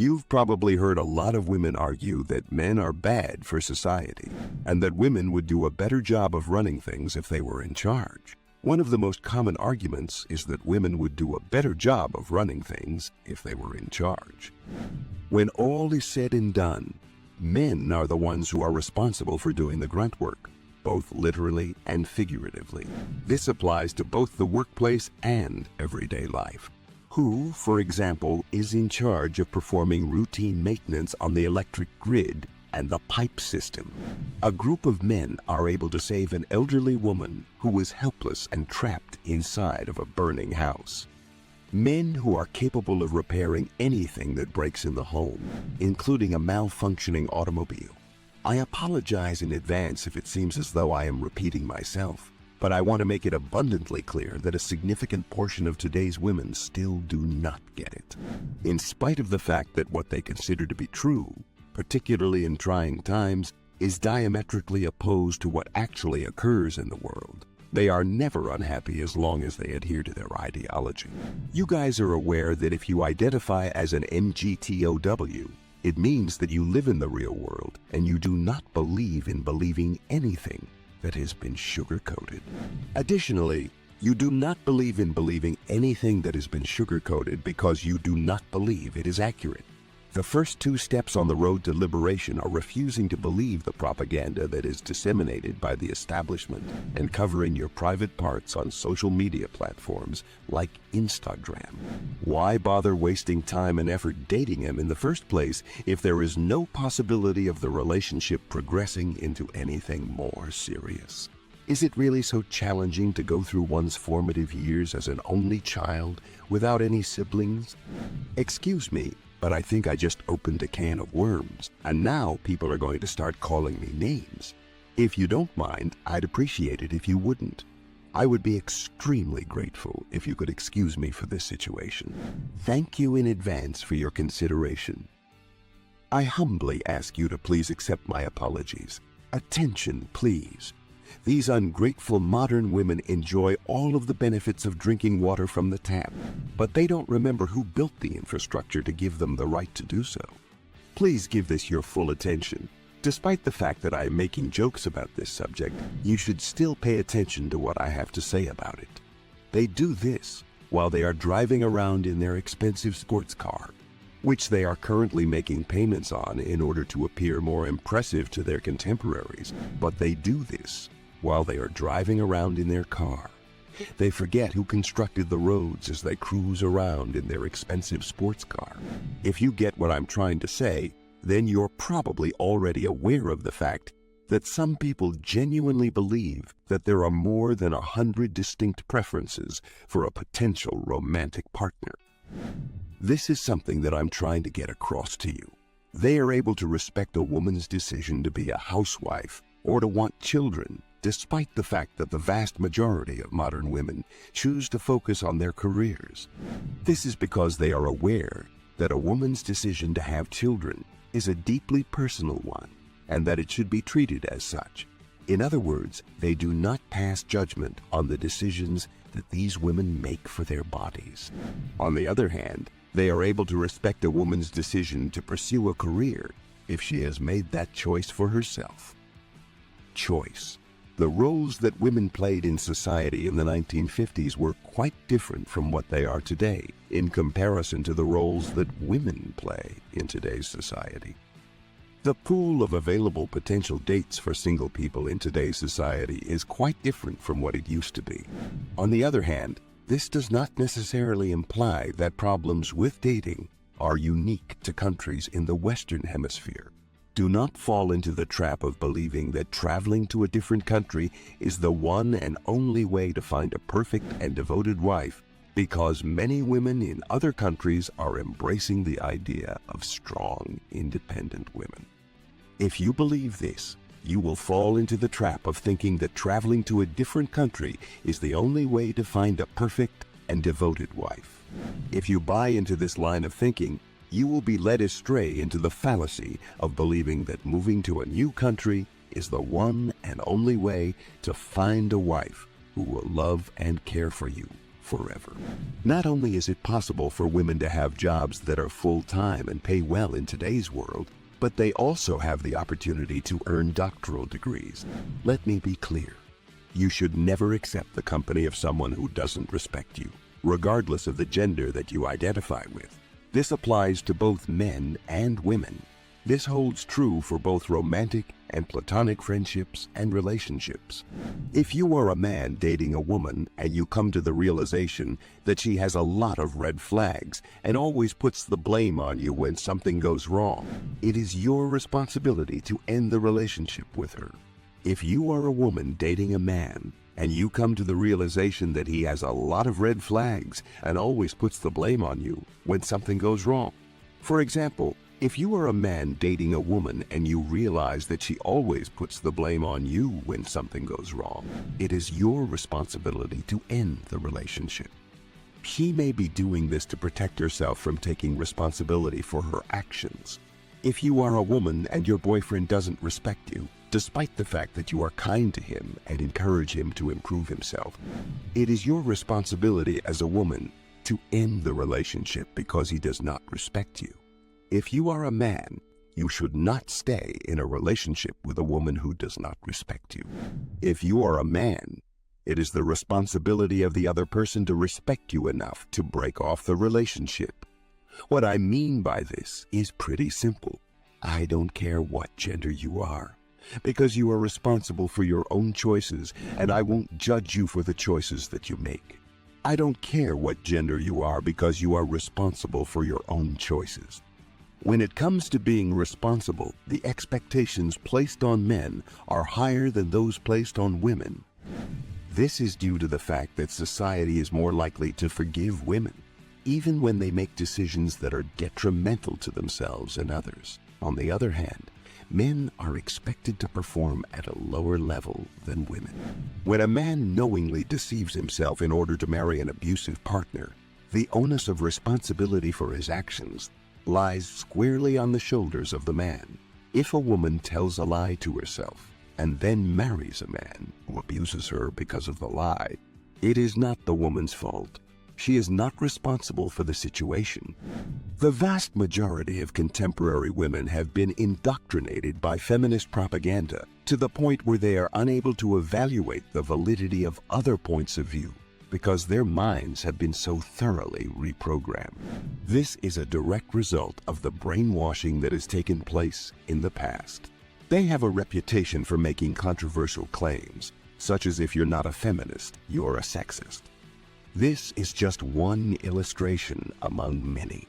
You've probably heard a lot of women argue that men are bad for society, and that women would do a better job of running things if they were in charge. One of the most common arguments is that women would do a better job of running things if they were in charge. When all is said and done, men are the ones who are responsible for doing the grunt work, both literally and figuratively. This applies to both the workplace and everyday life. Who, for example, is in charge of performing routine maintenance on the electric grid and the pipe system? A group of men are able to save an elderly woman who was helpless and trapped inside of a burning house. Men who are capable of repairing anything that breaks in the home, including a malfunctioning automobile. I apologize in advance if it seems as though I am repeating myself, but I want to make it abundantly clear that a significant portion of today's women still do not get it. In spite of the fact that what they consider to be true, particularly in trying times, is diametrically opposed to what actually occurs in the world, they are never unhappy as long as they adhere to their ideology. You guys are aware that if you identify as an MGTOW, it means that you live in the real world and you do not believe in believing anything that has been sugar-coated. Additionally, you do not believe in believing anything that has been sugar-coated because you do not believe it is accurate. The first two steps on the road to liberation are refusing to believe the propaganda that is disseminated by the establishment and covering your private parts on social media platforms like Instagram. Why bother wasting time and effort dating him in the first place if there is no possibility of the relationship progressing into anything more serious? Is it really so challenging to go through one's formative years as an only child without any siblings? Excuse me, but I think I just opened a can of worms, and now people are going to start calling me names. If you don't mind, I'd appreciate it if you wouldn't. I would be extremely grateful if you could excuse me for this situation. Thank you in advance for your consideration. I humbly ask you to please accept my apologies. Attention, please. These ungrateful modern women enjoy all of the benefits of drinking water from the tap, but they don't remember who built the infrastructure to give them the right to do so. Please give this your full attention. Despite the fact that I am making jokes about this subject, you should still pay attention to what I have to say about it. They do this while they are driving around in their expensive sports car, which they are currently making payments on in order to appear more impressive to their contemporaries, but they do this while they are driving around in their car. They forget who constructed the roads as they cruise around in their expensive sports car. If you get what I'm trying to say, then you're probably already aware of the fact that some people genuinely believe that there are more than 100 distinct preferences for a potential romantic partner. This is something that I'm trying to get across to you. They are able to respect a woman's decision to be a housewife or to want children, despite the fact that the vast majority of modern women choose to focus on their careers. This is because they are aware that a woman's decision to have children is a deeply personal one, and that it should be treated as such. In other words, they do not pass judgment on the decisions that these women make for their bodies. On the other hand, they are able to respect a woman's decision to pursue a career if she has made that choice for herself. Choice. The roles that women played in society in the 1950s were quite different from what they are today in comparison to the roles that women play in today's society. The pool of available potential dates for single people in today's society is quite different from what it used to be. On the other hand, this does not necessarily imply that problems with dating are unique to countries in the Western Hemisphere. Do not fall into the trap of believing that traveling to a different country is the one and only way to find a perfect and devoted wife, because many women in other countries are embracing the idea of strong, independent women. If you believe this, you will fall into the trap of thinking that traveling to a different country is the only way to find a perfect and devoted wife. If you buy into this line of thinking, you will be led astray into the fallacy of believing that moving to a new country is the one and only way to find a wife who will love and care for you forever. Not only is it possible for women to have jobs that are full-time and pay well in today's world, but they also have the opportunity to earn doctoral degrees. Let me be clear. You should never accept the company of someone who doesn't respect you, regardless of the gender that you identify with. This applies to both men and women. This holds true for both romantic and platonic friendships and relationships. If you are a man dating a woman and you come to the realization that she has a lot of red flags and always puts the blame on you when something goes wrong, it is your responsibility to end the relationship with her. If you are a woman dating a man and you come to the realization that he has a lot of red flags and always puts the blame on you when something goes wrong. For example, if you are a man dating a woman and you realize that she always puts the blame on you when something goes wrong, it is your responsibility to end the relationship. She may be doing this to protect herself from taking responsibility for her actions. If you are a woman and your boyfriend doesn't respect you, despite the fact that you are kind to him and encourage him to improve himself, it is your responsibility as a woman to end the relationship because he does not respect you. If you are a man, you should not stay in a relationship with a woman who does not respect you. If you are a man, it is the responsibility of the other person to respect you enough to break off the relationship. What I mean by this is pretty simple. I don't care what gender you are, because you are responsible for your own choices, and I won't judge you for the choices that you make. I don't care what gender you are because you are responsible for your own choices. When it comes to being responsible, the expectations placed on men are higher than those placed on women. This is due to the fact that society is more likely to forgive women, even when they make decisions that are detrimental to themselves and others. On the other hand, men are expected to perform at a lower level than women. When a man knowingly deceives himself in order to marry an abusive partner, the onus of responsibility for his actions lies squarely on the shoulders of the man. If a woman tells a lie to herself and then marries a man who abuses her because of the lie, it is not the woman's fault. She is not responsible for the situation. The vast majority of contemporary women have been indoctrinated by feminist propaganda to the point where they are unable to evaluate the validity of other points of view, because their minds have been so thoroughly reprogrammed. This is a direct result of the brainwashing that has taken place in the past. They have a reputation for making controversial claims, such as if you're not a feminist, you're a sexist. This is just one illustration among many.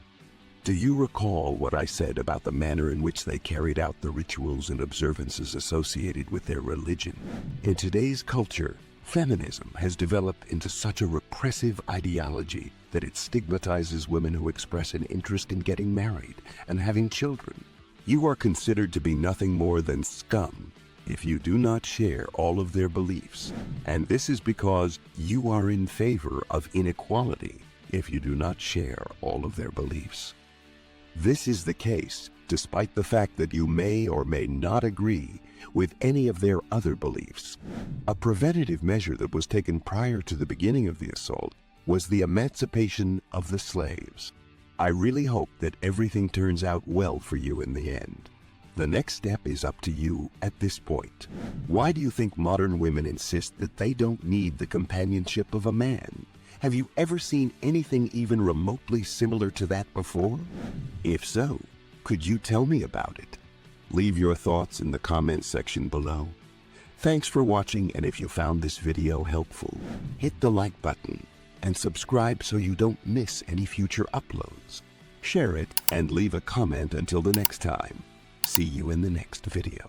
Do you recall what I said about the manner in which they carried out the rituals and observances associated with their religion? In today's culture, feminism has developed into such a repressive ideology that it stigmatizes women who express an interest in getting married and having children. You are considered to be nothing more than scum if you do not share all of their beliefs, and this is because you are in favor of inequality if you do not share all of their beliefs. This is the case despite the fact that you may or may not agree with any of their other beliefs. A preventative measure that was taken prior to the beginning of the assault was the emancipation of the slaves. I really hope that everything turns out well for you in the end. The next step is up to you at this point. Why do you think modern women insist that they don't need the companionship of a man? Have you ever seen anything even remotely similar to that before? If so, could you tell me about it? Leave your thoughts in the comments section below. Thanks for watching, and if you found this video helpful, hit the like button and subscribe so you don't miss any future uploads. Share it and leave a comment until the next time. See you in the next video.